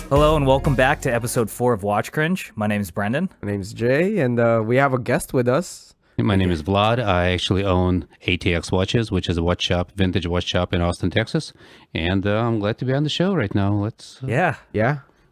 Hello and welcome back to episode 4 of Watch Cringe. My name is Brendan. My name's Jay, and we have a guest with us. My name is Vlad. I actually own ATX Watches, which is a watch shop, vintage watch shop in Austin, Texas. And I'm glad to be on the show right now. Let's. Yeah.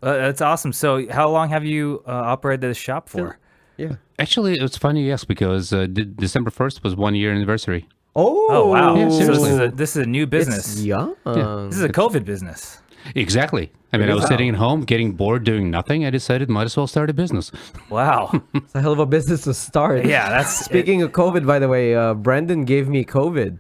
That's awesome. So how long have you operated this shop for? Yeah. Actually, it's funny you ask because December 1st was 1 year anniversary. Oh wow. Yeah, so this is a new business. It's young. Yeah. This is a COVID business. Exactly. I mean, I was sitting at home, getting bored, doing nothing. I decided might as well start a business. Wow. It's a hell of a business to start. Yeah, that's Speaking of COVID, by the way, Brendan gave me COVID.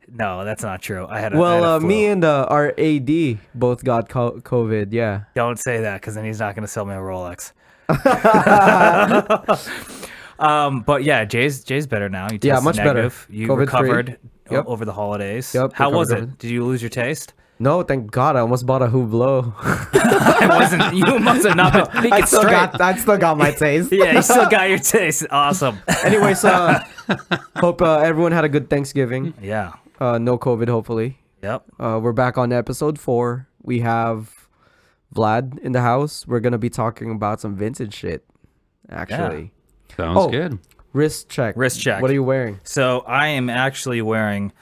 No, that's not true. I had Well, flu. me and our AD both got COVID, yeah. Don't say that because then he's not going to sell me a Rolex. But yeah, Jay's better now. You tested much negative. better. You COVID-free. recovered Yep. over the holidays. Yep, How was recovered. it? Did you lose your taste? No, thank God. I almost bought a Hublot. It wasn't. You must have not been thinking I straight. still got my taste. Yeah, you still got your taste. Awesome. Anyways, hope everyone had a good Thanksgiving. Yeah. No COVID, hopefully. Yep. We're back on episode 4. We have Vlad in the house. We're going to be talking about some vintage shit, actually. Sounds good. Wrist check. Wrist check. What are you wearing? So I am actually wearing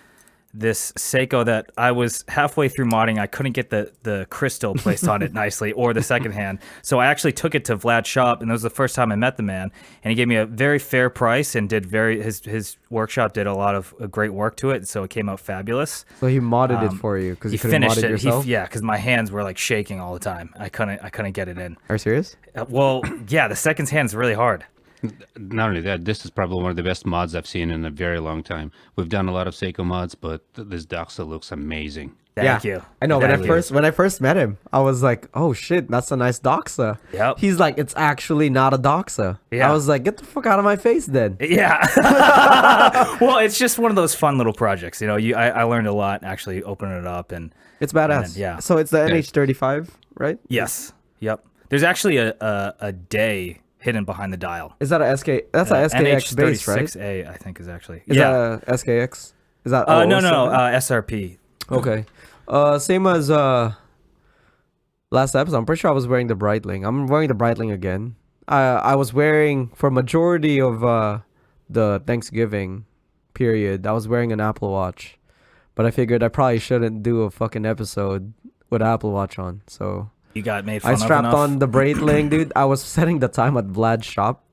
this Seiko that I was halfway through modding. I couldn't get the crystal placed on it nicely or the second hand. So I actually took it to Vlad's shop, and it was the first time I met the man. And he gave me a very fair price and did his workshop did a lot of great work to it. So it came out fabulous. So he modded it for you because He you couldn't mod finished it it. yourself? Yeah, because my hands were like shaking all the time. I couldn't get it in. Are you serious? Well, yeah, the second hand's really hard. Not only that, this is probably one of the best mods I've seen in a very long time. We've done a lot of Seiko mods, but this Doxa looks amazing. Thank you. I know. Thank you. When I first met him, I was like, "Oh shit, that's a nice Doxa." Yep. He's like, "It's actually not a Doxa." Yeah. I was like, "Get the fuck out of my face, then." Yeah. Well, it's just one of those fun little projects. You know, I learned a lot actually opening it up and It's badass. then, yeah. So it's the NH35, right? yes. Yep. There's actually a day hidden behind the dial. Is that a SK? That's a SKX base, right? NH36A, I think is actually. Is that a SKX? Is that? No, 007? SRP. Okay. Same as last episode. I'm pretty sure I was wearing the Breitling. I'm wearing the Breitling again. I was wearing for majority of the Thanksgiving period. I was wearing an Apple Watch, but I figured I probably shouldn't do a fucking episode with Apple Watch on. So You got made fun I of strapped enough? on the Breitling, dude. I was setting the time at Vlad's shop.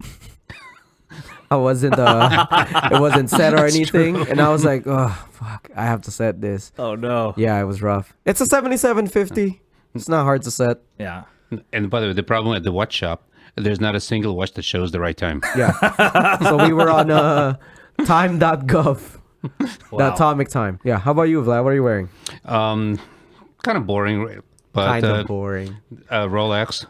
I wasn't it wasn't set or anything, and I was like, oh fuck, I have to set this. Oh no. Yeah, it was rough. It's a 7750. It's not hard to set. Yeah. And by the way, the problem at the watch shop, there's not a single watch that shows the right time. Yeah. So we were on time.gov. The Wow. atomic time. Yeah. How about you, Vlad? What are you wearing? Kind of boring, but Kind of boring. Rolex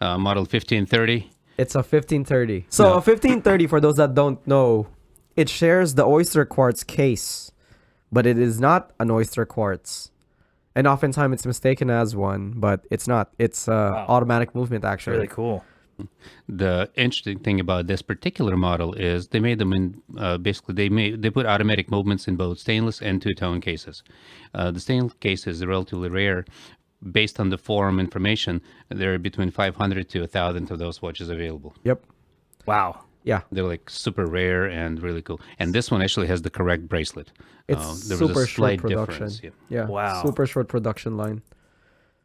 Model 1530. It's a 1530. So a 1530, for those that don't know, it shares the oyster quartz case, but it is not an oyster quartz. And oftentimes it's mistaken as one, but it's not. It's automatic movement, actually. Really cool. The interesting thing about this particular model is they made them in basically they put automatic movements in both stainless and two-tone cases. The stainless case is relatively rare. Based on the forum information, there are between 500 to 1,000 of those watches available. Yep. Wow. Yeah. They're like super rare and really cool. And this one actually has the correct bracelet. It's there was super a short slight production. difference. Yeah. Wow. Super short production line.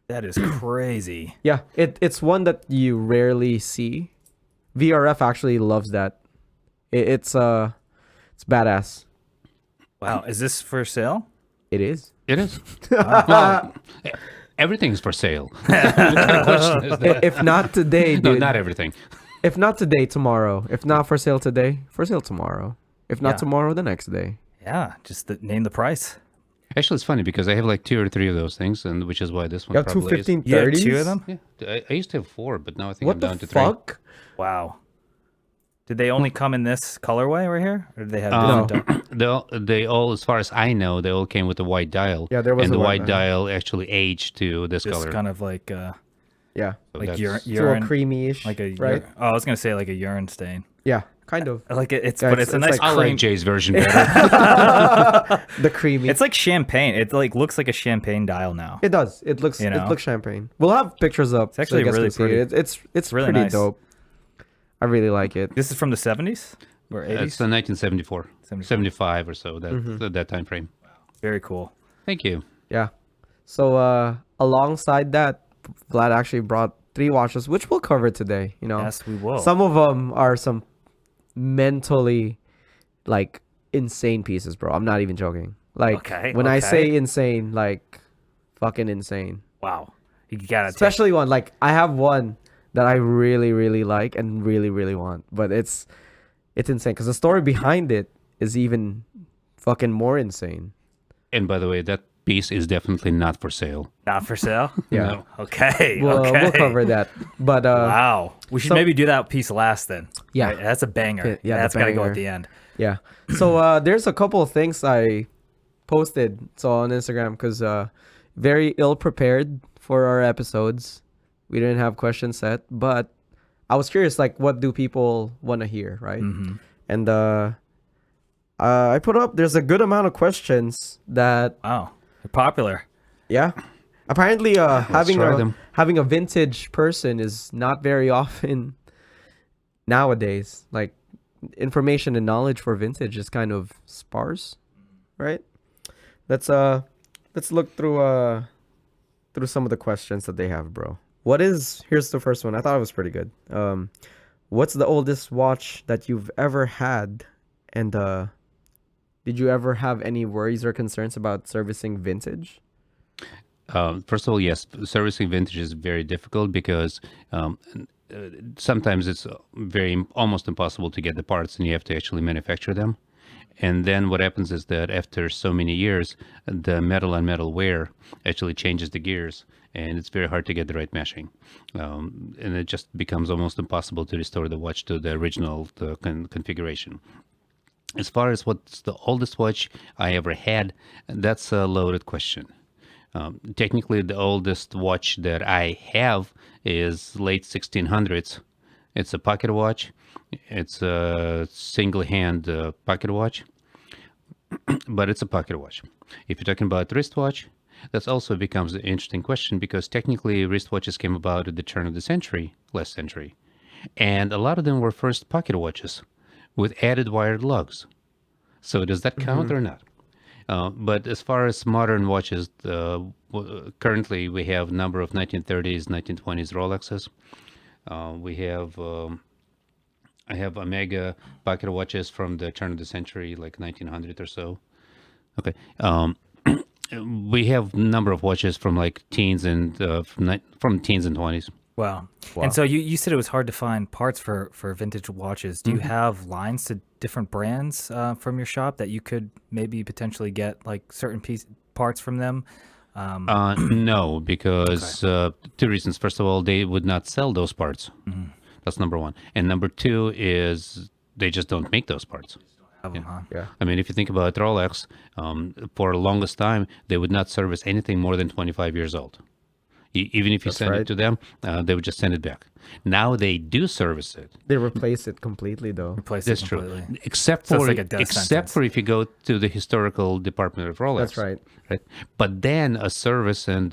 That is crazy. Yeah, it's one that you rarely see. VRF actually loves that. It's badass. Wow. Is this for sale? It is. It is. Well, everything's for sale. What kind of question is that? If not today, No, dude. not everything. If not today, tomorrow. If not for sale today, for sale tomorrow. If not Yeah. tomorrow, the next day. Yeah. Just name the price. Actually, it's funny because I have like 2 or 3 of those things, and which is why this one You have two probably is. 1530s? You have 2 of them? Yeah, I used to have 4, but now I think What I'm the down to 3. fuck? Wow. Did they only come in this colorway right here, or did they have No. different? They all, as far as I know, they all came with a white dial. Yeah, there was and a the white white dial actually aged to this Just color. kind of like Yeah. So Like that's- So a urine, creamy-ish, like a right? Oh, I was gonna say like a urine stain. Yeah, kind of. I like it. It's Yeah, but it's a it's nice like- I cream. like Jay's version better. The creamy. It's like champagne. It like looks like a champagne dial now. It does. It looks. You It know? looks champagne. We'll have pictures up. It's actually you guys really can see pretty. it. It's really pretty nice. dope. I really like it. This is from the 70s or 80s. It's 1974, 74. 75 or so, that Mm-hmm. that time frame. Very cool. Thank you. Yeah. So alongside that, Vlad actually brought 3 watches, which we'll cover today. You know, Yes, we will. some of them are some mentally like insane pieces, bro. I'm not even joking. Like Okay, when I okay. say insane, like fucking insane. Wow. You gotta Especially one like I have one that I really really like and really really want, but it's insane because the story behind it is even fucking more insane. And by the way, that piece is definitely not for sale. not for sale. Yeah. No. Okay. We'll okay. cover that. But Wow. We should so- maybe do that piece last then. Yeah. Right, that's a banger. Yeah, the That's gotta go banger. at the end. yeah. So there's a couple of things I posted on Instagram because very ill prepared for our episodes. We didn't have questions set, but I was curious, like, what do people want to hear, right? Mm-hmm. And I put up. There's a good amount of questions that, Wow. You're popular. yeah. Apparently, try them. having a vintage person is not very often nowadays. Like, information and knowledge for vintage is kind of sparse, right? Let's look through some of the questions that they have, bro. Here's the first one. I thought it was pretty good. What's the oldest watch that you've ever had? And did you ever have any worries or concerns about servicing vintage? First of all, yes, servicing vintage is very difficult because sometimes it's almost impossible to get the parts, and you have to actually manufacture them. And then what happens is that after so many years, the metal on metal wear actually changes the gears, and it's very hard to get the right meshing. And it just becomes almost impossible to restore the watch to the original configuration. As far as what's the oldest watch I ever had, that's a loaded question. Technically, the oldest watch that I have is late 1600s. It's a pocket watch. It's a single hand pocket watch, but it's a pocket watch. If you're talking about wristwatch, that also becomes an interesting question because technically wristwatches came about at the turn of the century, last century. And a lot of them were first pocket watches with added wired lugs. So does that count or not? But as far as modern watches, currently we have a number of 1930s, 1920s Rolexes. I have Omega pocket watches from the turn of the century, like 1900 or so. Okay. We have a number of watches from like teens and from teens and 20s. Wow. And so you said it was hard to find parts for vintage watches. Do you have lines to different brands from your shop that you could maybe potentially get like certain parts from them? No, because 2 reasons. First of all, they would not sell those parts. That's number one. And number two is they just don't make those parts. Have them, huh? Yeah. I mean, if you think about Rolex, for the longest time, they would not service anything more than 25 years old. Even if you send right. it to them, they would just send it back. Now they do service it. They replace it completely, though. Replace That's it true. completely. Except So it's for like a death except sentence. for if you go to the historical department of Rolex. That's right. Right. But then a service and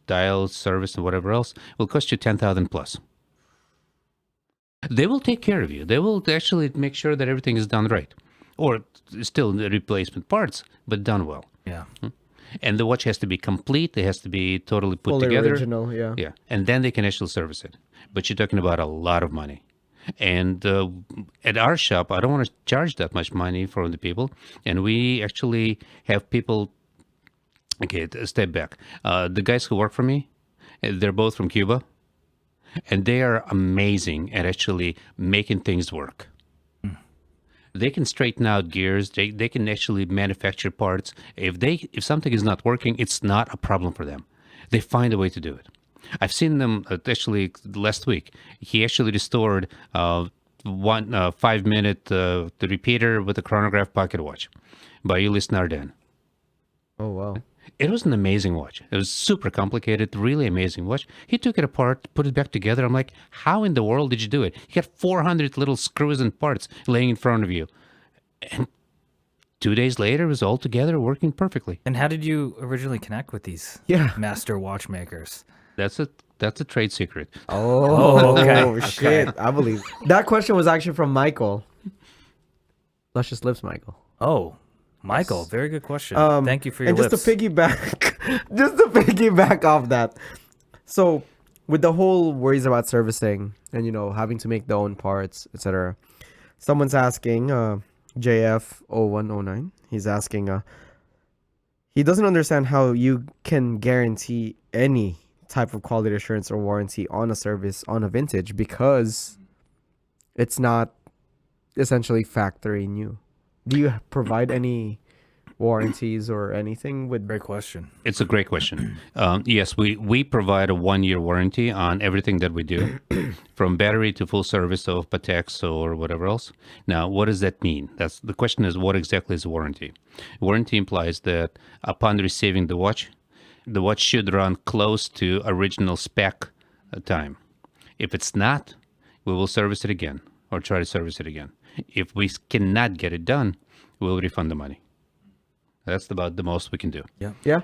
dial service and whatever else will cost you 10,000 plus. They will take care of you. They will actually make sure that everything is done right, or still the replacement parts, but done well. Yeah. And the watch has to be complete. It has to be totally put Fully together. original, yeah. Yeah, and then they can actually service it. But you're talking about a lot of money. And at our shop, I don't want to charge that much money for the people. And we actually have people. Okay, step back. The guys who work for me, they're both from Cuba, and they are amazing at actually making things work. They can straighten out gears. They can actually manufacture parts. If something is not working, it's not a problem for them. They find a way to do it. I've seen them actually last week. He actually restored 5-minute the repeater with a chronograph pocket watch by Ulyss Nardin. Oh wow. It was an amazing watch. It was super complicated, really amazing watch. He took it apart, put it back together. I'm like, how in the world did you do it? You got 400 little screws and parts laying in front of you. And 2 days later, it was all together working perfectly. And how did you originally connect with these Yeah. master watchmakers? That's a trade secret. Oh, okay. shit. I believe. That question was actually from Michael. Luscious Lips, Michael. Oh, Michael, very good question. Thank you for your and lips. just to piggyback off that. So, with the whole worries about servicing and having to make their own parts, etc. Someone's asking, JF0109. He's asking, he doesn't understand how you can guarantee any type of quality assurance or warranty on a service on a vintage because it's not essentially factory new. Do you provide any warranties or anything with? Great question. It's a great question. Yes, we provide a 1-year warranty on everything that we do, from battery to full service of Patex or whatever else. Now, what does that mean? That's the question: is what exactly is a warranty? Warranty implies that upon receiving the watch should run close to original spec time. If it's not, we will service it again or try to service it again. If we cannot get it done, we'll refund the money. That's about the most we can do. Yeah.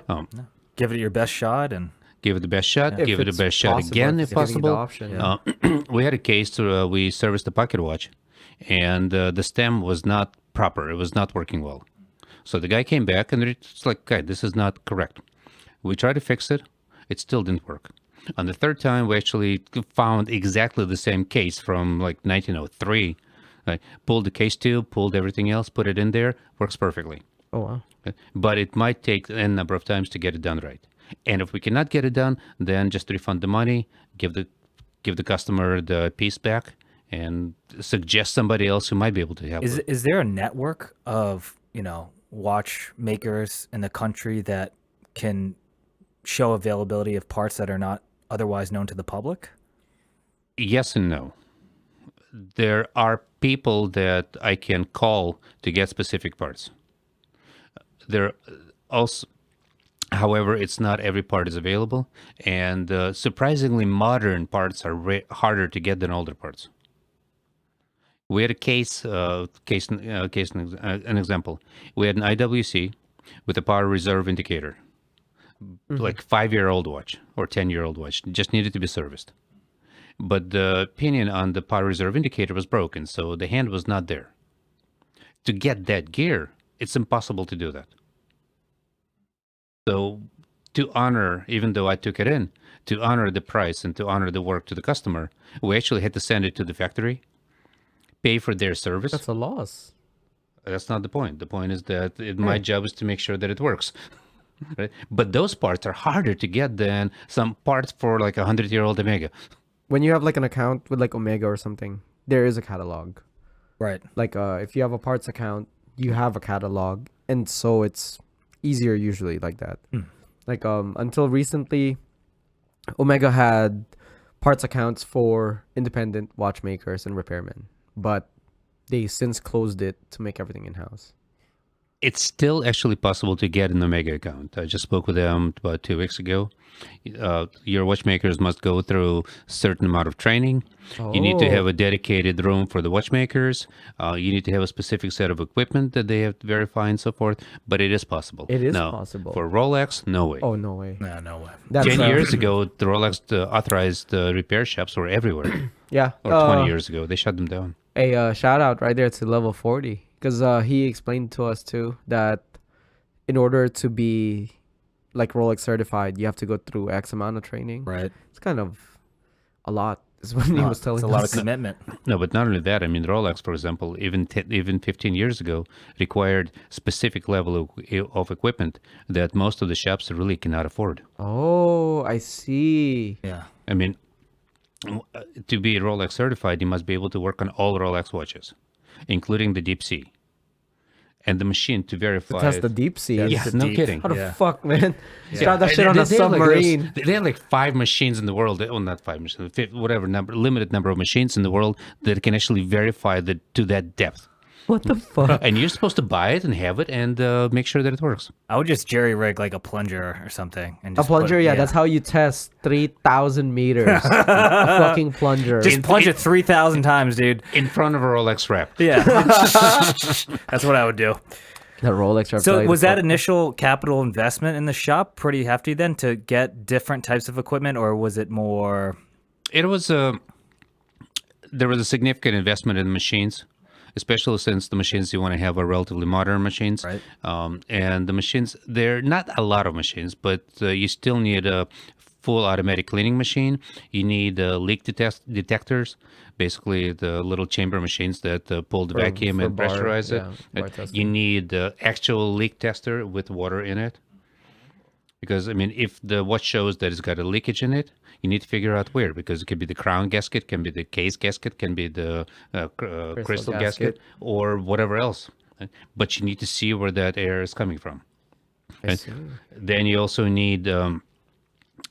Give it your best shot and Give it the best shot. If Give it the it's best shot possible, again if if it's giving you the possible. option, We had a case where we serviced a pocket watch, and the stem was not proper. It was not working well. So the guy came back, and it's like, "Guy, this is not correct." We tried to fix it. It still didn't work. On the third time, we actually found exactly the same case from like 1903. Pulled the case tube, pulled everything else, put it in there, works perfectly. Oh wow. But it might take n number of times to get it done right. And if we cannot get it done, then just refund the money, give the customer the piece back, and suggest somebody else who might be able to help. is there a network of watchmakers in the country that can show availability of parts that are not otherwise known to the public? Yes and no. There are people that I can call to get specific parts. There also, however, it's not every part is available, and surprisingly, modern parts are harder to get than older parts. We had an example. We had an IWC with a power reserve indicator, like 5-year-old watch or 10-year-old watch, just needed to be serviced. But the pinion on the power reserve indicator was broken, so the hand was not there. To get that gear, it's impossible to do that. So to honor, even though I took it in, to honor the price and to honor the work to the customer, we actually had to send it to the factory, pay for their service. That's a loss. That's not the point. The point is that my job is to make sure that it works. Right? But those parts are harder to get than some parts for like 100-year-old Omega. When you have like an account with like Omega or something, there is a catalog. Right. Like if you have a parts account, you have a catalog, and so it's easier usually like that. Like until recently, Omega had parts accounts for independent watchmakers and repairmen, but they since closed it to make everything in-house. It's still actually possible to get an Omega account. I just spoke with them about 2 weeks ago. Your watchmakers must go through a certain amount of training. You need to have a dedicated room for the watchmakers. You need to have a specific set of equipment that they have to verify and so forth. But it is possible. It is Now, possible. For Rolex, no way. Oh, no way. Nah, no way. That's 10 years ago, the Rolex authorized repair shops were everywhere. Yeah. Or 20 years ago, they shut them down. A shout out right there to Level 40, because he explained to us too that in order to be like Rolex certified, you have to go through X amount of training. Right. It's kind of a lot, is what he was telling It's us. a lot of commitment. No, but not only that. I mean, Rolex, for example, even 15 years ago, required specific level of equipment that most of the shops really cannot afford. Oh, I see. Yeah. I mean, to be Rolex certified, you must be able to work on all Rolex watches, including the deep sea. And the machine to verify. Test the deep sea. Yeah, the no deep. kidding. How the Yeah. fuck, man? Yeah. Start that shit on a They have like submarine. they have like 5 machines in the world. Well, not 5 machines, whatever limited number of machines in the world that can actually verify to that depth. What the fuck? And you're supposed to buy it and have it and make sure that it works. I would just jerry rig like a plunger or something, and A just plunger, put, that's how you test 3,000 meters. A fucking plunger. just plunge it 3,000 times, dude. In front of a Rolex wrap. Yeah, that's what I would do. That Rolex. So was that initial capital investment in the shop pretty hefty then to get different types of equipment, or was it more? It was there was a significant investment in the machines, especially since the machines you want to have are relatively modern machines. Right. And the machines, they're not a lot of machines, but you still need a full automatic cleaning machine. You need leak detectors, basically the little chamber machines that pull the vacuum and pressurize it. You need actual leak tester with water in it. Because, I mean, if the watch shows that it's got a leakage in it, you need to figure out where, because it could be the crown gasket, can be the case gasket, can be the crystal gasket, or whatever else. But you need to see where that air is coming from. Then you also need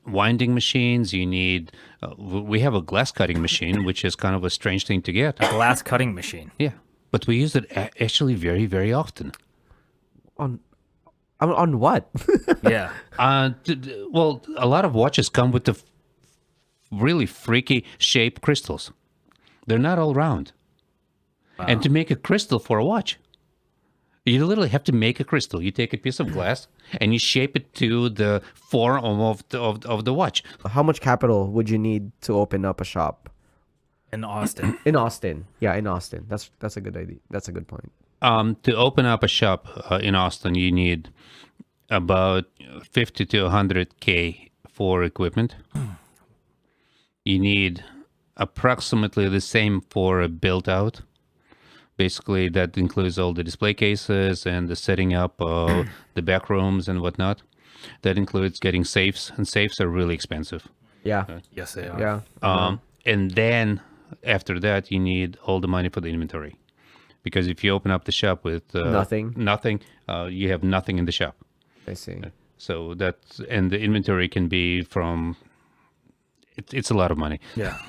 winding machines. You need, we have a glass cutting machine, which is kind of a strange thing to get. A glass cutting machine. Yeah, but we use it actually very, very often. On what? Yeah. Well, a lot of watches come with the really freaky shaped crystals. They're not all round. Wow. And to make a crystal for a watch, you literally have to make a crystal. You take a piece of glass and you shape it to the form of the watch. How much capital would you need to open up a shop? In Austin. In Austin. Yeah, in Austin. That's a good idea. That's a good point. To open up a shop in Austin, you need about 50 to 100K for equipment. You need approximately the same for a build out. Basically, that includes all the display cases and the setting up of the back rooms and whatnot. That includes getting safes, and safes are really expensive. Yeah. Yes, they are. Yeah. And then after that, you need all the money for the inventory. Because if you open up the shop with nothing, you have nothing in the shop. I see. So and the inventory can be from, it's a lot of money. Yeah.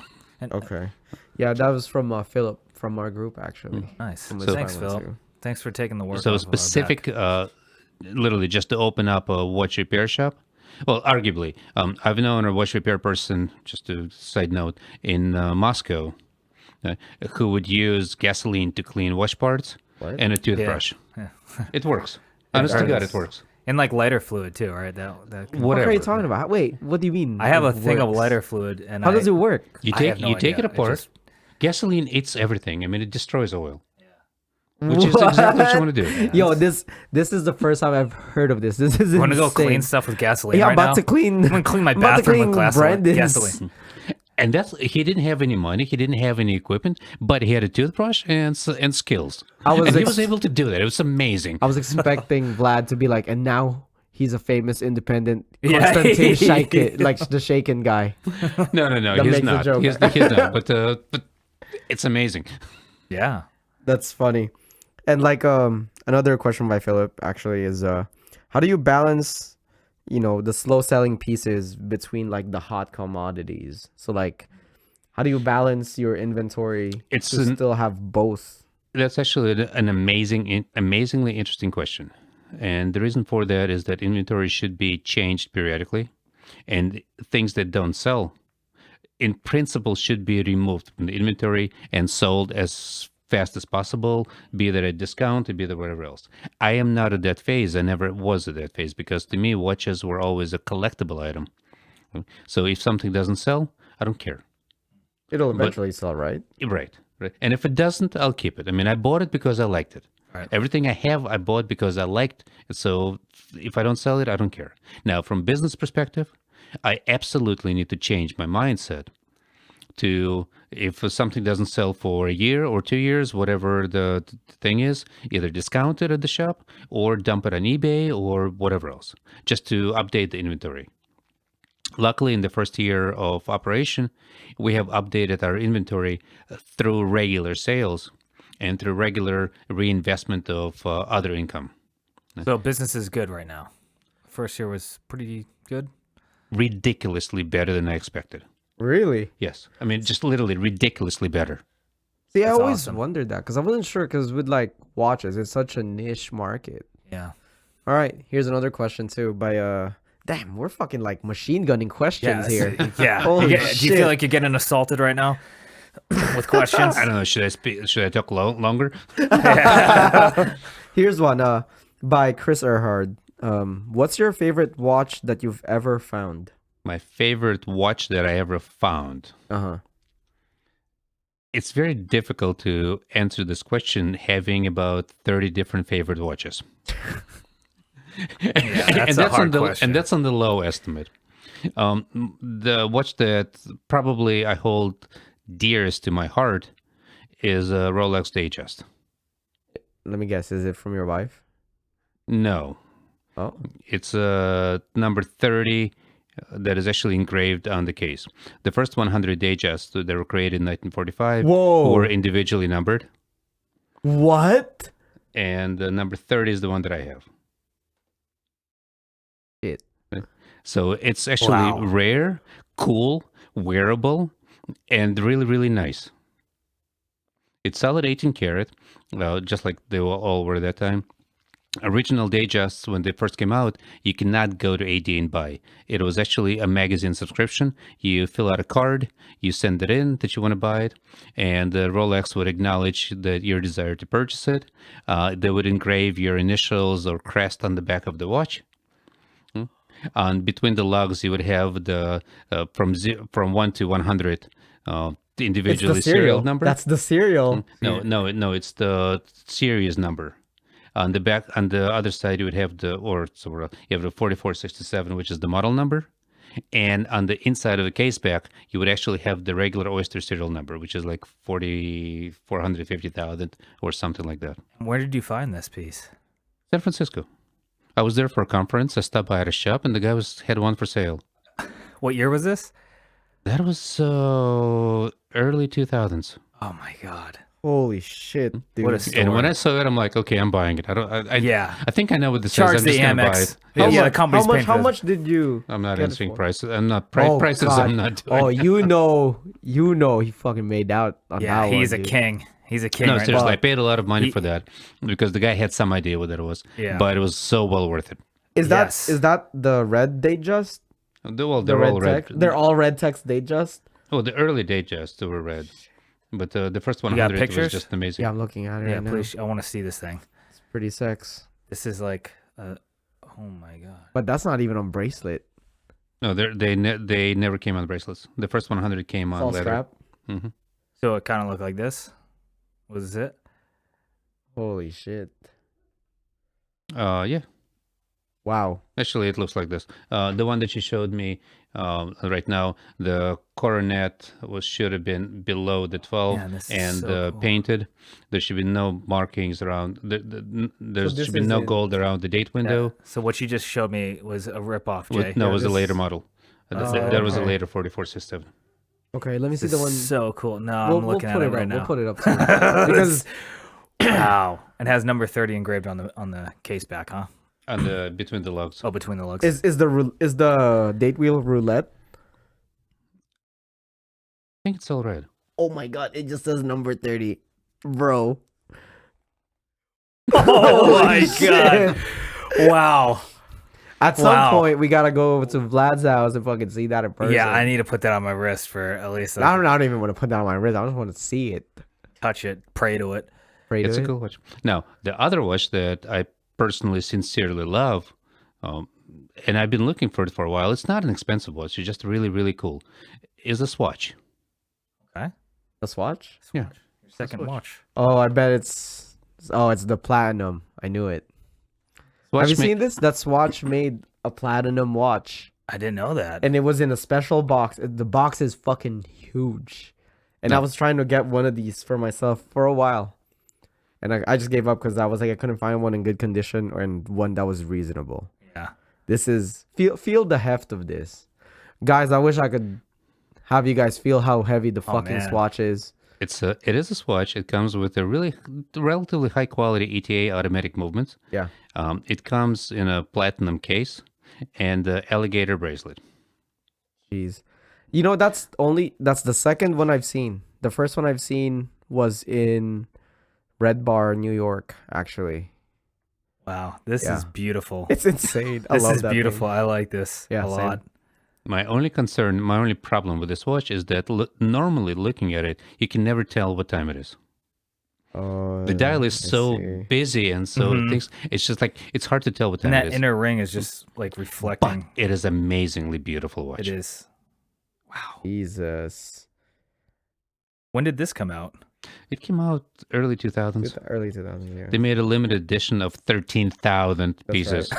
Okay. Yeah, that was from Philip from our group, actually. Nice. So Thanks, Phil. Thanks for taking the work. So off specific, literally just to open up a watch repair shop. Well, arguably, I've known a watch repair person, just a side note, in Moscow, who would use gasoline to clean watch parts and a toothbrush. Yeah. It works. Honest to God, it works. And like lighter fluid too, right? What are you talking about? Wait, what do you mean? I have a thing of lighter fluid, and how does it work? You take it apart. Gasoline eats everything. I mean, it destroys oil. Yeah. Which is exactly what you want to do. Yo, this is the first time I've heard of this. This is want to go clean stuff with gasoline. Yeah, right I'm about now? to clean. I'm gonna clean my bathroom with Brandon's. gasoline. And he didn't have any money, he didn't have any equipment, but he had a toothbrush and skills. And he was able to do that. It was amazing. I was expecting Vlad to be like, and now he's a famous independent Konstantin Shaikin, like the Shaken guy. No, he's not. He's not. But it's amazing. Yeah, that's funny. And like another question by Philip actually is, how do you balance, the slow selling pieces between like the hot commodities? So like, how do you balance your inventory to still have both? That's actually an amazingly interesting question. And the reason for that is that inventory should be changed periodically, and things that don't sell, in principle, should be removed from the inventory and sold as fast as possible, be that at a discount, be that whatever else. I am not at that phase. I never was at that phase, because to me, watches were always a collectible item. So if something doesn't sell, I don't care. It'll eventually sell, right? Right. And if it doesn't, I'll keep it. I mean, I bought it because I liked it. Right. Everything I have, I bought because I liked it. So if I don't sell it, I don't care. Now, from business perspective, I absolutely need to change my mindset to, if something doesn't sell for a year or 2 years, whatever the thing is, either discount it at the shop or dump it on eBay or whatever else, just to update the inventory. Luckily, in the first year of operation, we have updated our inventory through regular sales and through regular reinvestment of other income. So business is good right now. First year was pretty good. Ridiculously better than I expected. Really? Yes. I mean, just literally ridiculously better. See, I That's always awesome. wondered that because I wasn't sure because with like watches, it's such a niche market. Yeah. All right, here's another question too by damn, we're fucking like machine gunning questions here. Yeah. Holy Do you shit. feel like you're getting assaulted right now with questions? I don't know. Should I talk longer? Here's one by Chris Erhard. What's your favorite watch that you've ever found? My favorite watch that I ever found. Uh-huh. It's very difficult to answer this question having about 30 different favorite watches. That's a hard question. And that's on the low estimate. The watch that probably I hold dearest to my heart is a Rolex Datejust. Let me guess, is it from your wife? No, Oh. it's number 30 that is actually engraved on the case. The first 100 Datejusts that were created in 1945 Whoa. were individually numbered, What? and number 30 is the one that I have. Shit. So it's actually Wow. rare, cool, wearable, and really, really nice. It's solid 18 karat, just like they all were at that time. Original Datejusts, when they first came out, you cannot go to AD and buy. It was actually a magazine subscription. You fill out a card, you send it in that you want to buy it, and Rolex would acknowledge that your desire to purchase it. They would engrave your initials or crest on the back of the watch. And between the lugs, you would have the from 1 to 100 It's individually the serial number. That's the serial. No, it's the series number. On the back, on the other side, you would have you have the 4467, which is the model number, and on the inside of the case back, you would actually have the regular Oyster serial number, which is like 450,000 or something like that. Where did you find this piece? San Francisco. I was there for a conference. I stopped by at a shop, and the guy had one for sale. What year was this? That was early 2000s. Oh my god. Holy shit, dude. What a story. And when I saw it, I'm like, okay, I'm buying it. Yeah. I think I know what this Charge is. I'm the just gonna buy Amex. it. Yeah, the company's paying for how this. much did you I'm not get it answering for? prices. I'm not Oh, prices. God. I'm not doing. Oh, you know he fucking made out on Yeah, that he's one, a dude. king. He's a king No, right seriously, now. I paid a lot of money He- for that because the guy had some idea what that was. Yeah. But it was so well worth it. Is Yes. that the red Datejust? Well, The they're red all red. text? They're all red text Datejust? Oh, the early Datejusts were red, but the first got 100 was pictures? just amazing. Yeah, I'm looking at it Yeah, right now. please. I want to see this thing. It's pretty sex. This is like, oh my god. But that's not even on bracelet. No, they never came on bracelets. The first 100 came It's on all leather. strap. hmm So it kind of looked like this. Was it? Holy shit. Yeah. Wow. Actually, it looks like this. The one that you showed me right now, the coronet should have been below the 12 Yeah, this is and so cool. painted. There should be no markings around. There this should be is no it. gold around the date window. So what you just showed me was a ripoff, Jay. No, Yeah, it was a this- later model. That was a okay. later 44 system. Okay, let me see This the one. is so cool. No, We'll I'm looking put at it it right up. now. We'll put it up soon. Because Wow. It has number 30 engraved on the case back, huh? On the between the lugs. Oh, between the lugs. is the date wheel roulette? I think it's all red. Oh my god, it just says number 30. Bro. Oh my Shit. god. Wow. At some Wow. point, we gotta go over to Vlad's house and fucking see that in person. Yeah, I need to put that on my wrist for at least I don't even want to put that on my wrist. I just want to see it. touch it, pray to it. Pray to It's a it. cool watch. Now, the other watch that I personally sincerely love, and I've been looking for it for a while, it's not an expensive watch, it's just really, really cool, is a Swatch. Okay. A Swatch? Yeah. Your second watch. Oh, I bet it's the platinum. I knew it. Have you seen this? That Swatch made a platinum watch, I didn't know that. and it was in a special box. The box is fucking huge, and I was trying to get one of these for myself for a while, and I just gave up because I was like I couldn't find one in good condition and one that was reasonable. Yeah. This is feel the heft of this, guys. I wish I could have you guys feel how heavy the fucking man. Swatch is. It is a Swatch. It comes with a relatively high quality ETA automatic movements. Yeah. It comes in a platinum case and a alligator bracelet. Jeez. You know, that's the second one I've seen. The first one I've seen was in Red Bar, New York, actually. Wow, this Yeah. is beautiful. It's insane. I This love is that beautiful. thing. I like this Yeah, a same. lot. My only problem with this watch is that normally looking at it, you can never tell what time it is. The dial is so busy and so things. It's just like it's hard to tell what time And that it is. inner ring is just like But reflecting. it is amazingly beautiful watch. It is. Wow. Jesus. When did this come out? It came out early 2000s. Early 2000s, yeah. They made a limited edition of 13,000 pieces. So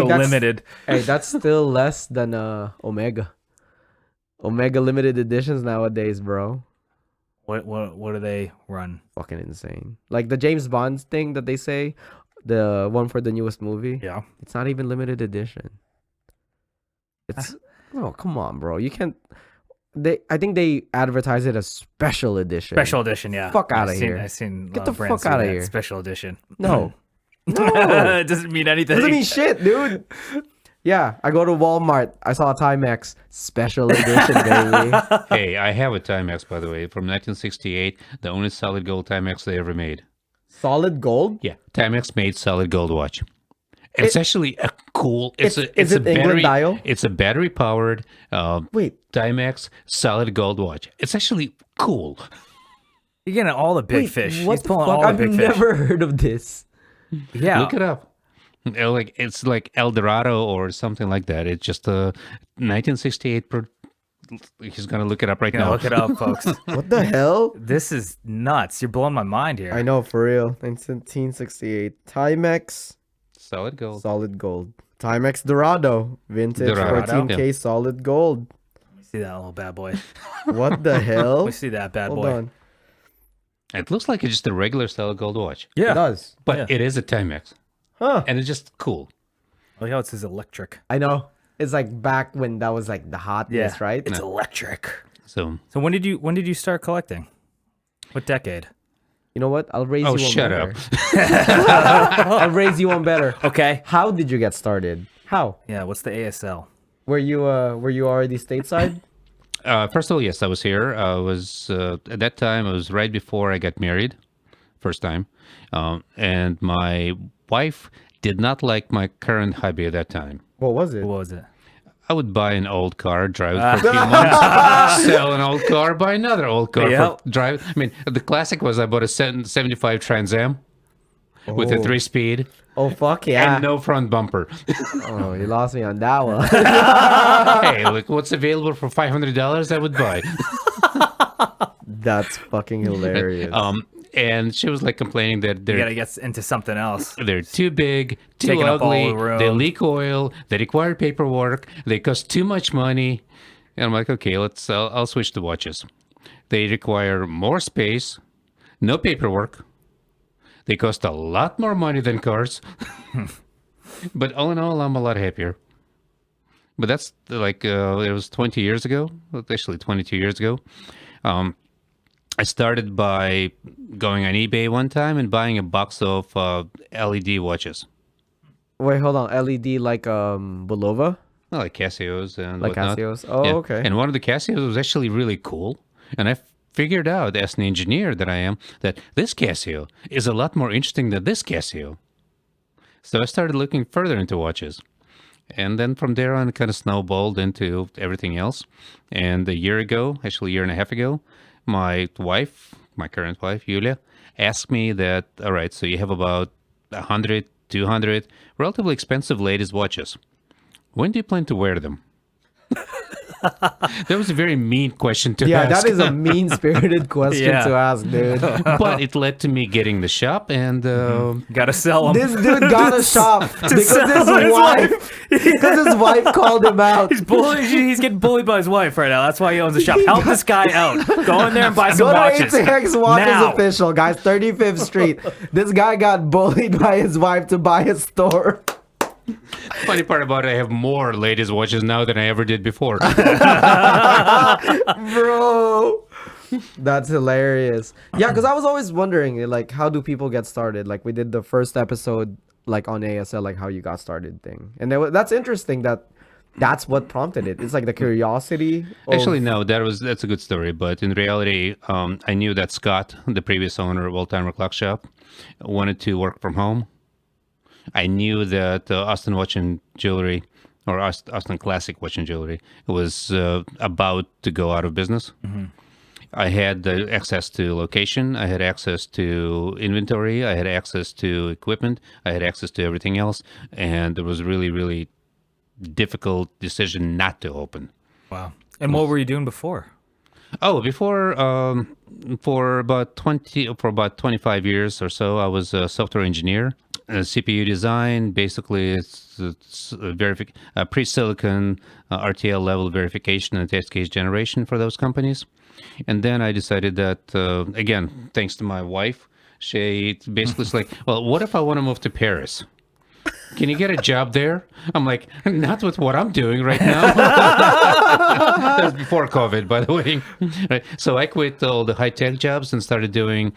that's- limited. Hey, that's still less than Omega. Omega limited editions nowadays, bro. What do they run? Fucking insane. Like the James Bond thing that they say, the one for the newest movie. Yeah. It's not even limited edition. It's oh come on, bro. You can't. I think they advertise it as special edition. Special edition, yeah. Fuck outta I've seen- here. I've seen Get the brands fuck do outta that. here. Special edition. No. No. It doesn't mean anything. Doesn't mean shit, dude. Yeah, I go to Walmart. I saw a Timex special edition, baby. Hey, I have a Timex, by the way, from 1968. The only solid gold Timex they ever made. Solid gold. Yeah, Timex made solid gold watch. It's actually a cool. It's Is a it England battery dial? It's a battery powered Wait, Timex solid gold watch. It's actually cool. You're getting all the big wait, fish. what He's the pulling fuck? all the I've big fish. never heard of this. Yeah. Look it up. It's like El Dorado or something like that. It's just a 1968. He's gonna look it up right Gonna now. look it up, folks. What the hell? This is nuts. You're blowing my mind here. I know, for real. 1968. Timex Solid gold. solid gold. Timex Dorado vintage Dorado. 14K solid gold. Let me see that little bad boy. What the Let hell? me see that bad Hold boy. on. It looks like it's just a regular solid gold watch, It does. but Yeah. it is a Timex, Huh. and it's just cool. Look how it says electric. I know. It's like back when that was like the hotness, right? It's electric. So, So when did you start collecting? What decade? You know what? I'll raise oh, you one shut better. up. I'll raise you one better. Okay. How did you get started? How? Yeah, what's the ASL? Were you already stateside? First of all, yes, I was here. I was at that time. It was right before I got married, first time, and my wife did not like my current hobby at that time. What was it? What was it? I would buy an old car, drive it for a few months, sell an old car, buy another old car, Yep. drive. I mean, the classic was I bought a 75 Trans Am with a Oh. 3-speed Oh fuck yeah! and no front bumper. Oh, you lost me on that one. Hey, look, what's available for $500? I would buy. That's fucking hilarious. And she was like complaining that You they're gotta get into something else. They're too big, too Taking up all ugly. the room. They leak oil. They require paperwork. They cost too much money. And I'm like, okay, I'll switch to watches. They require more space, no paperwork. They cost a lot more money than cars. But all in all, I'm a lot happier. But that's like, it was 20 years ago, actually 22 years ago. I started by going on eBay one time and buying a box of LED watches. Wait, hold on. LED like Bulova? Well, like Casios and Like whatnot. Casios? Oh, okay. And one of the Casios was actually really cool. And I figured out, as an engineer that I am, that this Casio is a lot more interesting than this Casio. So I started looking further into watches. And then from there on, it kind of snowballed into everything else. And a year ago, actually a year and a half ago, my wife, my current wife, Yulia, asked me that, all right, so you have about 100, 200 relatively expensive ladies' watches. When do you plan to wear them? That was a very mean question to Yeah, ask. that is a mean-spirited question Yeah. to ask, dude. But it led to me getting the shop and Gotta sell them. This dude got a shop because sell his wife called him out. He's getting bullied by his wife right now. That's why he owns a shop. Help this guy out. Go in there and buy some Go to watches. ATX Watches Now. official, guys. 35th Street. This guy got bullied by his wife to buy a store. funny part about it, I have more ladies' watches now than I ever did before. Bro, that's hilarious. Yeah, because I was always wondering, like, how do people get started? Like, we did the first episode, like, on ASL, like, how you got started thing. And that's interesting that that's what prompted it. It's like the curiosity. Actually, no, that's a good story. But in reality, I knew that Scott, the previous owner of Old Timer Clock Shop, wanted to work from home. I knew that Austin Watch and Jewelry, or Austin Classic Watch and Jewelry, was about to go out of business. I had access to location. I had access to inventory. I had access to equipment. I had access to everything else. And it was really, really difficult decision not to open. Wow. And what were you doing before? Oh, before for about 25 years or so, I was a software engineer. CPU design, basically, it's pre-silicon RTL level verification and test case generation for those companies. And then I decided that, again, thanks to my wife, she basically is like, well, what if I want to move to Paris? Can you get a job there? I'm like, not with what I'm doing right now. That was before COVID, by the way. Right. So I quit all the high-tech jobs and started doing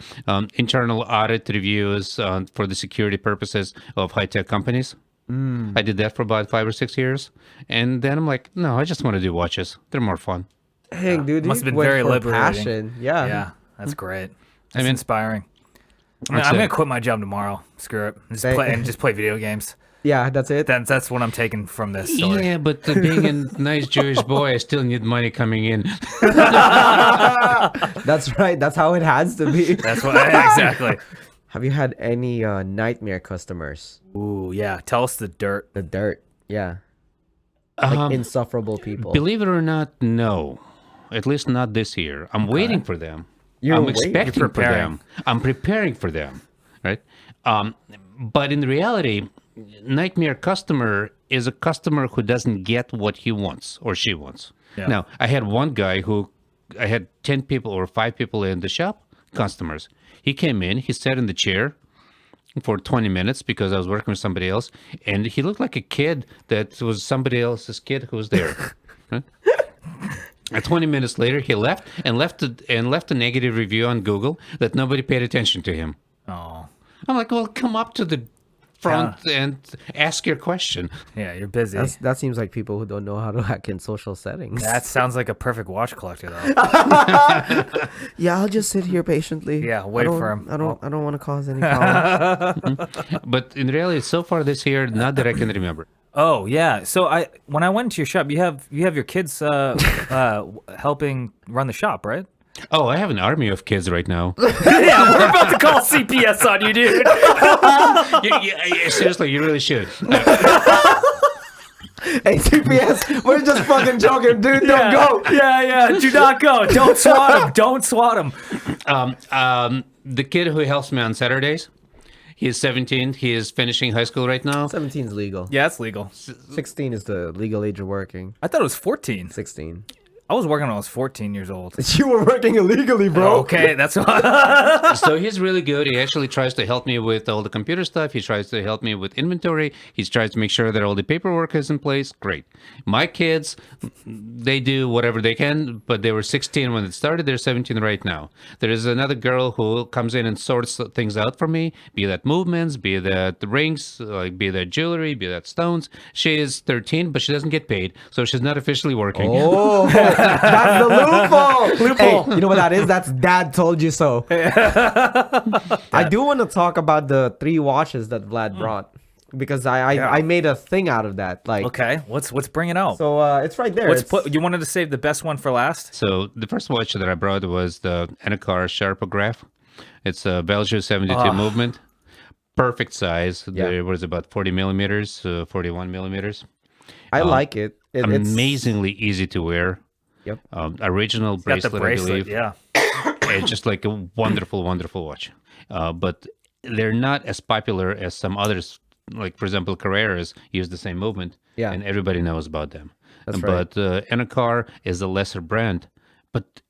internal audit reviews for the security purposes of high-tech companies. I did that for about 5 or 6 years. And then I'm like, no, I just want to do watches. They're more fun. Dang, dude, Must you have been went very for liberating. passion. Yeah. Yeah, that's great. That's mean- inspiring. I'm That's gonna it. quit my job tomorrow. Screw it. Just play video games. Yeah, that's it. That's what I'm taking from this story. Yeah, but being a nice Jewish boy, I still need money coming in. That's right. That's how it has to be. That's what exactly. Have you had any nightmare customers? Ooh, yeah. Tell us the dirt. The dirt. Yeah. Like insufferable people. Believe it or not, no. At least not this year. I'm waiting for them. You're I'm waiting. expecting You're for preparing. them. I'm preparing for them, right? But in reality, nightmare customer is a customer who doesn't get what he wants or she wants. Yeah. Now, I had one guy I had 10 people or 5 people in the shop, customers. He came in, he sat in the chair for 20 minutes because I was working with somebody else, and he looked like a kid that was somebody else's kid who was there. Right? And 20 minutes later, he left a negative review on Google that nobody paid attention to him. Oh, I'm like, well, come up to the front and ask your question. yeah. You're busy. That seems like people who don't know how to hack in social settings. That sounds like a perfect watch collector, though. Yeah, I'll just sit here patiently. Yeah, wait for him. I don't want to cause any problems. But in reality, so far this year, not that I can remember. Oh yeah. So when I went to your shop, you have your kids helping run the shop, right? Oh, I have an army of kids right now. Yeah, we're about to call CPS on you, dude. Seriously, you really should. Hey, CPS, we're just fucking joking, dude. Don't go. Yeah. Do not go. Don't swat him. Don't swat him. The kid who helps me on Saturdays, he is 17. He is finishing high school right now. 17 is legal. Yeah, it's legal. 16 is the legal age of working. I thought it was 14. 16. I was working when I was 14 years old. You were working illegally, bro. Okay, that's why. So he's really good. He actually tries to help me with all the computer stuff. He tries to help me with inventory. He tries to make sure that all the paperwork is in place. Great. My kids, they do whatever they can, but they were 16 when it started. They're 17 right now. There is another girl who comes in and sorts things out for me, be that movements, be that rings, be that jewelry, be that stones. She is 13, but she doesn't get paid, so she's not officially working. Oh, that's the loophole. Hey, you know what that is? That's dad told you so. I do want to talk about the 3 watches that Vlad brought because I made a thing out of that. Like, Okay, let's bring it out. so it's right there. You wanted to save the best one for last? So the first watch that I brought was the Anacar Sharpograph. It's a Belgium 72 movement. Perfect size. There was about 40 millimeters, 41 millimeters. I like it. It's Amazingly easy to wear. Yep. Original Got bracelet, the bracelet, I believe. yeah. It's just like a wonderful, wonderful watch. But they're not as popular as some others. Like, for example, Carreras use the same movement. Yeah. And everybody knows about them. That's right. But Anacar is a lesser brand. But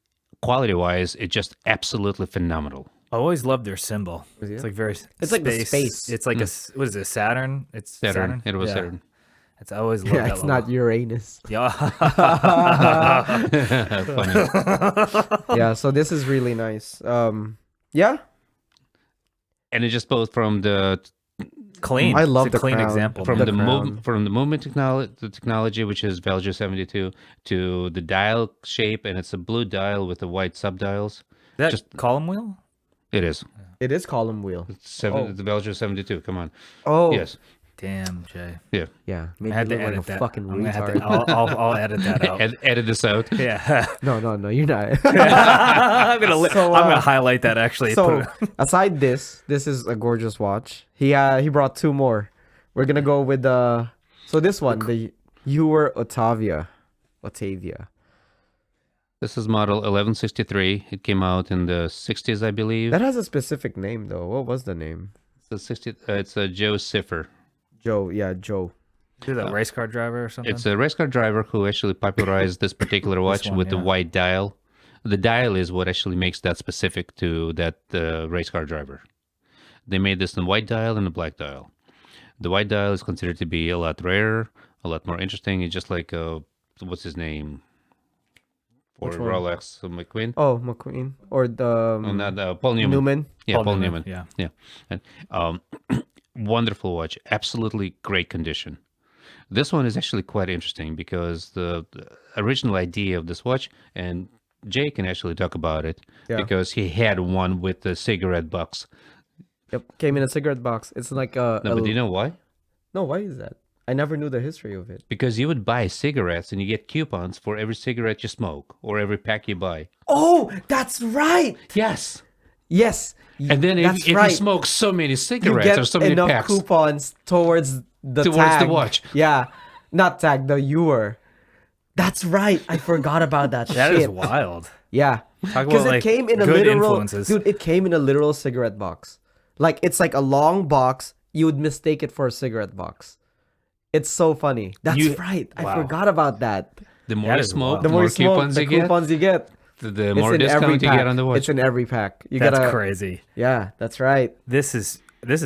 quality-wise, it's just absolutely phenomenal. I always loved their symbol. it? It's like very It's like the space. It's like what is it, Saturn? It's Saturn? It was Yeah. Saturn. It's I always loved yeah, that it's logo. not Uranus. Yeah. Funny. Yeah, so this is really nice. Yeah. And it's just both from the Clean. I love it's a the clean crown. example. From man. The crown. from the movement technology, which is Valjo 72, to the dial shape, and it's a blue dial with the white subdials. That just column wheel? It is. It is column wheel. The Valjo 72. Come on. Oh. Yes. Damn, Jay. Yeah. Yeah. I Made had me to look like edit a that. fucking I'm gonna have retard. to, I'll edit that out. Edit this out. Yeah. No, you're not. I'm gonna So, I'm gonna highlight that actually. So aside this is a gorgeous watch. He brought two more. We're gonna go with so this one, the Ewer Otavia. This is model 1163. It came out in the 60s, I believe. That has a specific name though. What was the name? It's a Joe Cipher. Joe. Yeah, Joe. Is it a race car driver or something? It's a race car driver who actually popularized this particular watch one, with the yeah. white dial. The dial is what actually makes that specific to that race car driver. They made this in white dial and a black dial. The white dial is considered to be a lot rarer, a lot more interesting. It's just like, what's his name? For Which one? Rolex, McQueen? Oh, McQueen or the Oh, not Paul Newman. Yeah, Paul Newman. Yeah. And, wonderful watch. Absolutely great condition. This one is actually quite interesting because the original idea of this watch, and Jay can actually talk about it, because he had one with the cigarette box. Yep, came in a cigarette box. It's like a. No, but do you know why? No, why is that? I never knew the history of it. Because you would buy cigarettes and you get coupons for every cigarette you smoke or every pack you buy. Oh, that's right. Yes. Yes. And then that's if right. you smoke so many You cigarettes get or so many enough packs, coupons towards the the watch. Yeah, not tag, the Ewer. That's right. I forgot about that. That shit. is wild. Yeah, Talk because about, it like, came in a good literal. influences. Dude, it came in a literal cigarette box. Like it's like a long box. You would mistake it for a cigarette box. It's so funny. That's right. I Wow. forgot about that. the more That you is smoke, wild. the more you smoke, coupons the you get, coupons you get. the It's more in every discount you pack. get on the watch. It's in every pack. You That's gotta. crazy. Yeah, that's right. This is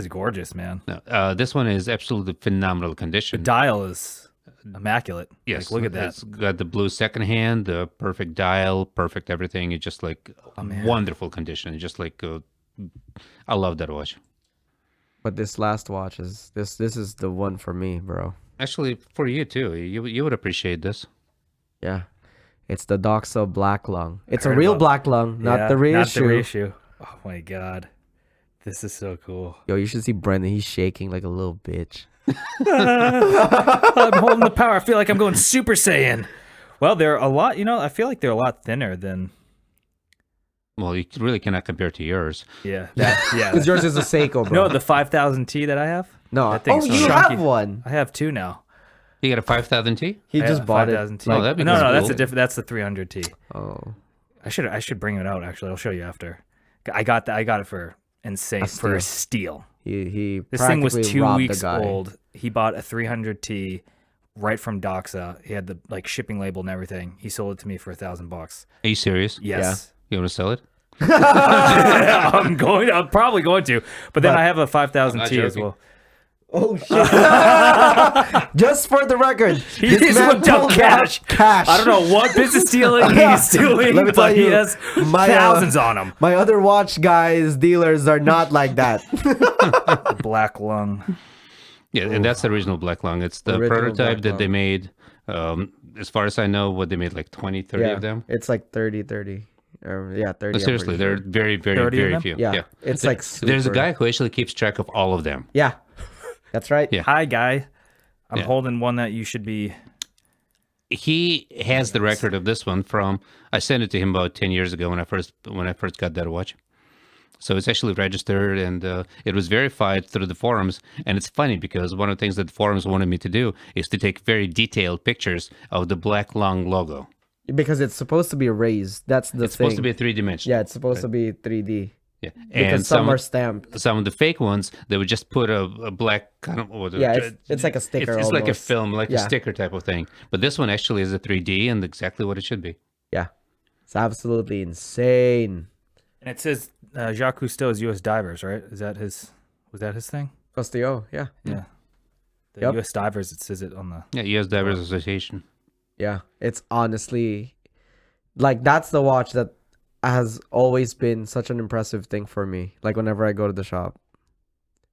gorgeous, man. No, this one is absolutely phenomenal condition. Dial is immaculate. Yes, Like, look at that. It's got the blue second hand, the perfect dial, perfect everything. It's just like wonderful condition. It's just like I love that watch. But this last watch is this is the one for me, bro. Actually, for you too, you would appreciate this. Yeah. It's the Doxa Black Lung. It's a Heard real about- black lung, not Yeah, the reissue. Not the reissue. Oh my god. This is so cool. Yo, you should see Brendan. He's shaking like a little bitch. I'm holding the power. I feel like I'm going Super Saiyan. Well, they're a lot, I feel like they're a lot thinner than, Well, you really cannot compare to yours. yeah. Because yours is a Seiko, bro. No, the 5000T that I have? No. That thing's Oh, you chunky. have one. I have two now. You got a 5000T? He I just have bought it. 5000T. Oh, that'd be no, cool. that's a different. That's the 300T. Oh. I should bring it out. Actually, I'll show you after. I got it for insane for a steal. He This thing was practically 2 robbed weeks the guy. old. He bought a 300T right from Doxa. He had the shipping label and everything. He sold it to me for $1,000. Are you serious? Yes. You want to sell it? I'm probably going to. But then I have a 5000T as joking. well. Oh shit! Just for the record, He this just man whipped out pulled cash. Cash. I don't know what business dealing he's doing, Let me tell but he you, has my, thousands on him. My other watch guys, dealers are not like that. Black lung. Yeah, and that's the original Black Lung. It's the Original prototype Black that they made. As far as I know, what they made, like 20, 30 of them. It's like 30. Yeah, 30. No, seriously, they're very, very, 30 of very them? few. Yeah, it's like There's a super- guy who actually keeps track of all of them. Yeah, that's right. Yeah. Hi, guy. I'm Yeah. holding one that you should be. He has the record of this one from. I sent it to him about 10 years ago when I first got that watch. So it's actually registered and it was verified through the forums. And it's funny because one of the things that the forums wanted me to do is to take very detailed pictures of the Black Lung logo. Because it's supposed to be raised. That's the It's thing. supposed to be 3-dimensional. Yeah, it's supposed to be 3D. Yeah. Because And some are stamped. some of the fake ones, they would just put a black kind of. It's like a sticker. It's like a almost. film, like a Yeah. sticker type of thing. But this one actually is a 3D and exactly what it should be. Yeah, it's absolutely insane. And it says Jacques Cousteau's U.S. Divers, right? Was that his thing? Castillo, yeah. Yeah. The Yep. U.S. Divers, it says it on the. Yeah, U.S. Divers Association. Yeah, it's honestly like that's the watch that has always been such an impressive thing for me. Like whenever I go to the shop,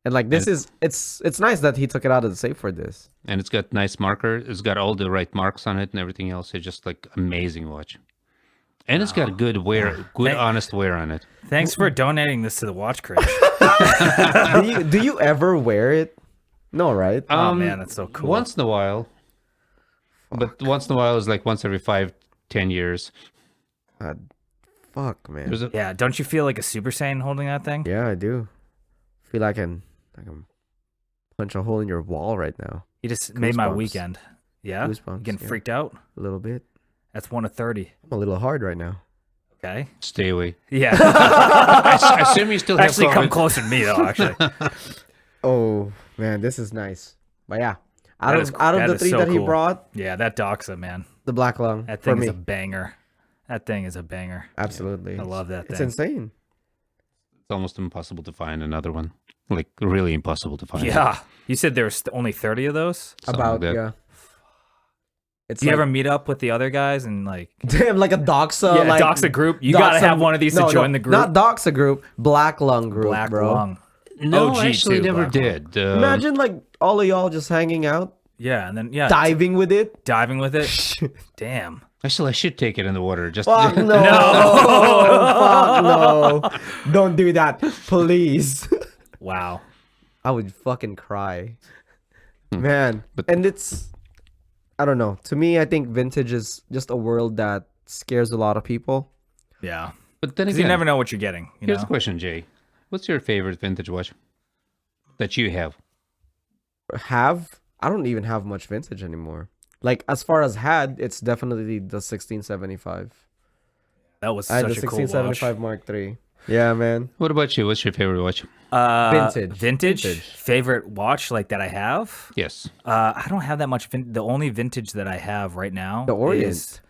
And like this is it's nice that he took it out of the safe for this. And it's got nice marker. It's got all the right marks on it and everything else. It's just like amazing watch. And it's got good wear, good honest wear on it. Thanks for donating this to the Watch Cringe. do you ever wear it? No, right? Oh man, that's so cool. Once in a while. But once in a while is like once every 5-10 years. God, fuck, man. There's a, Yeah, don't you feel like a Super Saiyan holding that thing? Yeah, I do. Feel like I can punch a hole in your wall right now. You just made my Goosebumps. weekend. Yeah? Goosebumps, Getting yeah. freaked out? A little bit. That's 1 to 30. I'm a little hard right now. Okay. stay away. Yeah. I assume you still have Actually, come COVID. closer to me, though, actually. Oh man, this is nice. But yeah, That out is- of that the is 3 so that he cool. brought, Yeah, that Doxa, man. the black lung That for thing me. is a banger. That thing is a banger. Absolutely. I love that It's thing. insane. It's almost impossible to find another one. Like really impossible to find. Yeah. You said there's only 30 of those? Something About like that. yeah. It's Do you like, ever meet up with the other guys and like damn like a Doxa yeah, like Doxa group? You gotta Doxa- have one of these to join the group. Not Doxa group, black lung group, Black bro. lung. No, OG I actually too, never Black Lung. did. Imagine like all of y'all just hanging out, Yeah, and then yeah, diving with it. diving with it. Damn. Actually, I should take it in the water. Just Fuck no. Fuck no. Don't do that, please. Wow. I would fucking cry. Man. But- And it's I don't know. To me, I think vintage is just a world that scares a lot of people. Yeah. But then 'Cause again, you never know what you're getting. You here's know? the question, Jay. What's your favorite vintage watch that you have? I don't even have much vintage anymore. Like as far as had, it's definitely the 1675. That was I had the such a cool watch. 1675 Mark III. Yeah, man. What about you? What's your favorite watch? Vintage. Vintage. Favorite watch like that I have? Yes. I don't have that much. The only vintage that I have right now The Orient. is.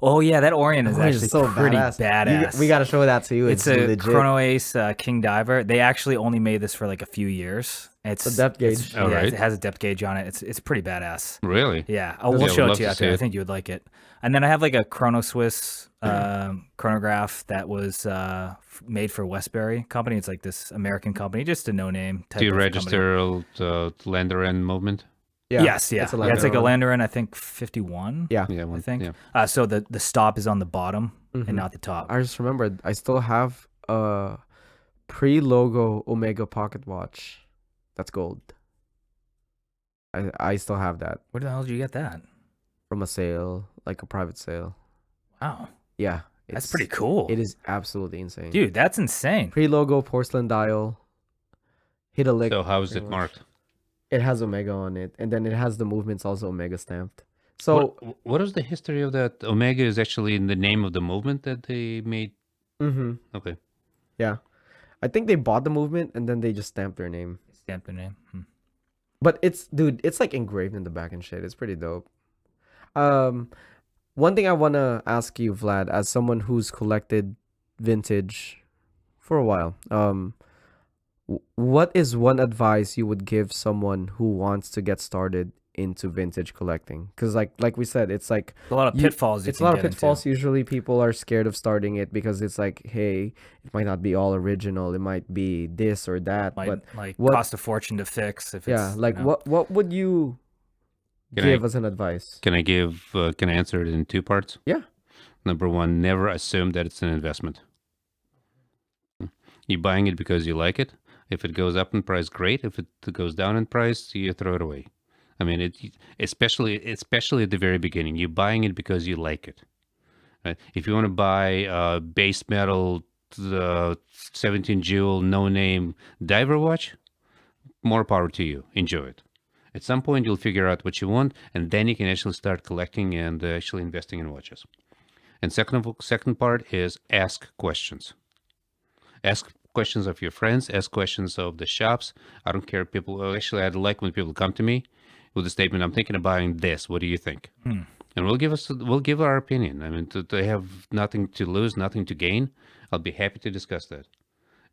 Oh yeah, that Orient is Orient actually is so pretty badass. badass. We got to show that to you. It's a legit. Chrono Ace King Diver. They actually only made this for like a few years. It's a depth gauge. Yeah, All right. it has a depth gauge on it. It's pretty badass. Really? Yeah, Yeah, we'll would show it love to you to after. see I it. think you would like it. And then I have like a Chrono Swiss chronograph that was made for Westbury Company. It's like this American company, just a no-name type Do you of register lender and movement? Yeah. Yes, yeah. It's a It's like a Lander. Landerin, I think 51. Yeah. Yeah, I one, think. Yeah. So the stop is on the bottom and not the top. I just remembered I still have a pre-logo Omega pocket watch. That's gold. I still have that Where the hell did you get that? from a sale, like a private sale. Wow, Yeah. that's it's- pretty cool. It is absolutely insane. Dude, that's insane. Pre-logo porcelain dial. Hit a lick. So how is pretty it much. marked? It has Omega on it, and then it has the movements also Omega stamped. So What is the history of that? Omega is actually in the name of the movement that they made. Okay. yeah, I think they bought the movement and then they just stamped their name. Stamp the name. But it's like engraved in the back and shit. It's pretty dope. One thing I wanna ask you, Vlad, as someone who's collected vintage for a while, what is one advice you would give someone who wants to get started into vintage collecting? Because like we said, it's like A lot of pitfalls. it's a lot of pitfalls. Usually people are scared of starting it because it's like, hey, it might not be all original. It might be this or that. Might but like what- cost a fortune to fix. If yeah, it's, like you know. what would you Can give I as an advice? can I give can I answer it in two parts? Yeah. Number one, never assume that it's an investment. You're buying it because you like it. If it goes up in price, great. If it goes down in price, you throw it away. I mean, especially at the very beginning, you're buying it because you like it. Right? If you want to buy a base metal, 17 jewel, no name diver watch, more power to you. Enjoy it. At some point, you'll figure out what you want, and then you can actually start collecting and actually investing in watches. And second part is ask questions. Ask questions of your friends. Ask questions of the shops. I don't care. Actually, I like when people come to me with the statement, "I'm thinking of buying this. What do you think?" And we'll give our opinion. I mean, they have nothing to lose, nothing to gain. I'll be happy to discuss that.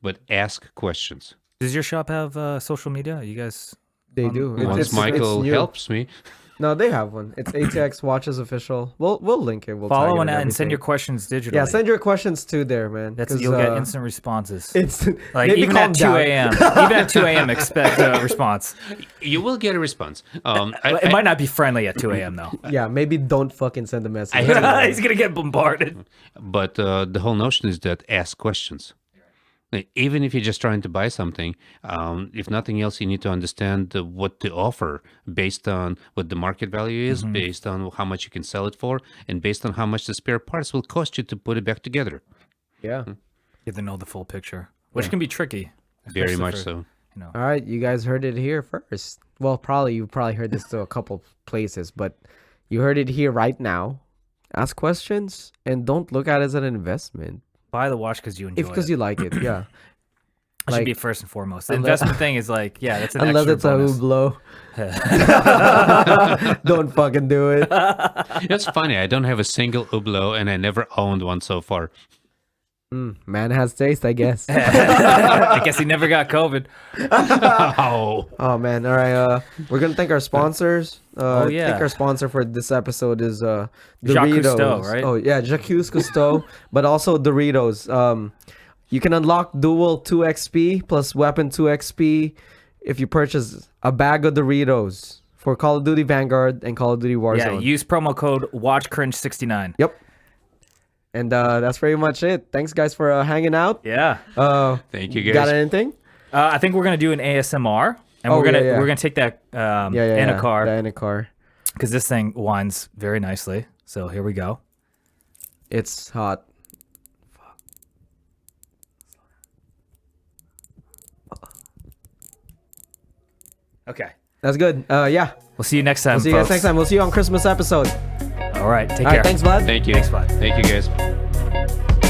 But ask questions. Does your shop have social media? Are you guys They do. Once Michael new. helps me. No, they have one. It's ATX Watches official. We'll link it. We'll tag Follow it and send your everything. questions digitally. Yeah, send your questions to there, man. You'll get instant responses. It's Like maybe even calm at 2 down. a.m. Even at 2 a.m. expect a response. You will get a response. It might not be friendly at 2 a.m. though. Yeah, maybe don't fucking send a message. He's gonna get bombarded. But the whole notion is that ask questions. Like, even if you're just trying to buy something, if nothing else, you need to understand what to offer based on what the market value is, based on how much you can sell it for, and based on how much the spare parts will cost you to put it back together. Yeah. You have to know the full picture, which can be tricky. Very especially much for, so. You know. All right, you guys heard it here first. Well, you probably heard this to a couple places, but you heard it here right now. Ask questions and don't look at it as an investment. Buy the watch because you enjoy Because it. you like it, yeah. That should like- be first and foremost. The Unless- investment thing is like, yeah, that's an Unless extra it's a bonus. Hublot. Don't fucking do it. It's funny. I don't have a single Hublot, and I never owned one so far. Man has taste, I guess. I guess he never got COVID. Oh, Oh man! All right, we're gonna thank our sponsors. Oh, yeah. I think our sponsor for this episode is Jacques Doritos. Cousteau, right? Oh yeah, Jacques Cousteau, but also Doritos. You can unlock dual 2XP plus weapon 2XP if you purchase a bag of Doritos for Call of Duty Vanguard and Call of Duty Warzone. Yeah, use promo code WatchCringe69. Yep. And that's pretty much it. Thanks guys for hanging out. Yeah. thank you guys. Got anything? I think we're gonna do an ASMR, and Oh, we're gonna yeah. we're gonna take that Yeah. in a car In a car. because this thing winds very nicely. So here we go. It's hot. Okay. That's good. Yeah. We'll see you next time. We'll see you guys folks. next time. We'll see you on Christmas episode. All right. Take All care. right. Thanks, Vlad. Thank you. Thanks, Vlad. Thank you, guys.